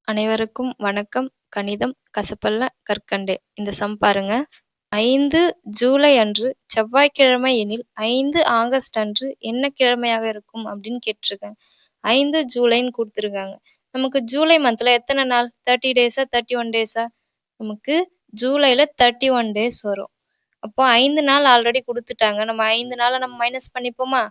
அனைவருக்கும் வணக்கம். கணிதம் கசப்பல்ல கற்கண்டு. இந்த சம் பாருங்க. 5 ஜூலை அன்று செவ்வாய்க்கிழமை எனில் 5 ஆகஸ்ட் அன்று என்ன கிழமையாக இருக்கும் அப்படின்னு கேட்டிருக்காங்க. 5 ஜூலைன்னு கொடுத்துருக்காங்க. நமக்கு ஜூலை மந்த்ல எத்தனை நாள்? 30 டேஸா 31 டேஸா? நமக்கு ஜூலைல 31 டேஸ் வரும். அப்போ 5 நாள் ஆல்ரெடி குடுத்துட்டாங்க. நம்ம 5 நாள நம்ம மைனஸ் பண்ணிப்போமா?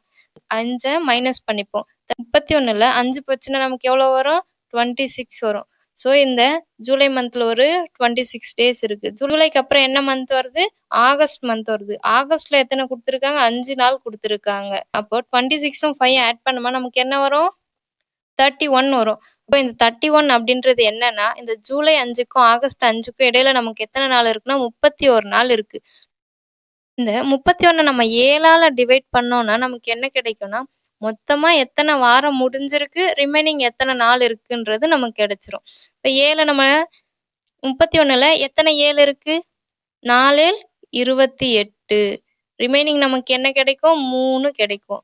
5 மைனஸ் பண்ணிப்போம். 31ல 5 போச்சுன்னா நமக்கு எவ்வளோ வரும்? 26 வரும். ஸோ இந்த ஜூலை மந்த்ல ஒரு 26 டேஸ் இருக்கு. ஜூலைக்கு அப்புறம் என்ன மந்த் வருது? ஆகஸ்ட் மந்த் வருது. ஆகஸ்ட்ல எத்தனை குடுத்துருக்காங்க? 5 நாள் குடுத்துருக்காங்க. அப்போ 26ம் 5 ஆட் பண்ணுமா நமக்கு என்ன வரும்? 31 வரும். இப்போ இந்த 31 அப்படின்றது என்னன்னா, இந்த ஜூலை 5க்கும் ஆகஸ்ட் 5க்கும் இடையில நமக்கு எத்தனை நாள் இருக்குன்னா 31 நாள் இருக்கு. இந்த 31 நம்ம 7ஆல டிவைட் பண்ணோம்னா நமக்கு என்ன கிடைக்கும்னா, மொத்தமா எத்தனை வாரம் முடிஞ்சிருக்கு, ரிமைனிங் எத்தனை நாள் இருக்குன்றது நமக்கு கிடைச்சிரும். இப்ப 7 நம்ம 31ல எத்தனை 7 இருக்கு? 4 28. ரிமைனிங் நமக்கு என்ன கிடைக்கும்? 3 கிடைக்கும்.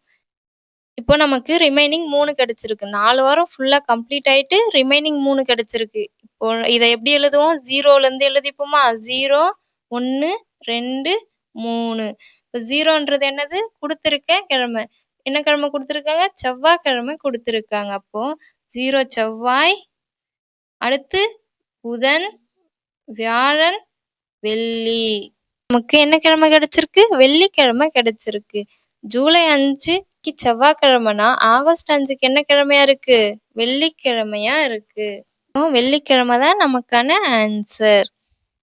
இப்போ நமக்கு ரிமைனிங் 3 கிடைச்சிருக்கு. 4 வாரம் ஃபுல்லா கம்ப்ளீட் ஆயிட்டு ரிமைனிங் 3 கிடைச்சிருக்கு. இப்போ இத எப்படி எழுதுவோம்? 0ல எழுதிப்போமா? 0, 1, 2, 3. இப்போ 0ன்றது என்னது? குடுத்திருக்க கிழமை. என்ன கிழமை குடுத்திருக்காங்க? செவ்வாய்க்கிழமை குடுத்திருக்காங்க. அப்போ 0 செவ்வாய், அடுத்து புதன், வியாழன், வெள்ளி. நமக்கு என்ன கிழமை கிடைச்சிருக்கு? வெள்ளிக்கிழமை கிடைச்சிருக்கு. ஜூலை 5க்கு செவ்வாய்க்கிழமைனா ஆகஸ்ட் 5க்கு என்ன கிழமையா இருக்கு? வெள்ளிக்கிழமையா இருக்கு. வெள்ளிக்கிழமை தான் நமக்கான ஆன்சர்.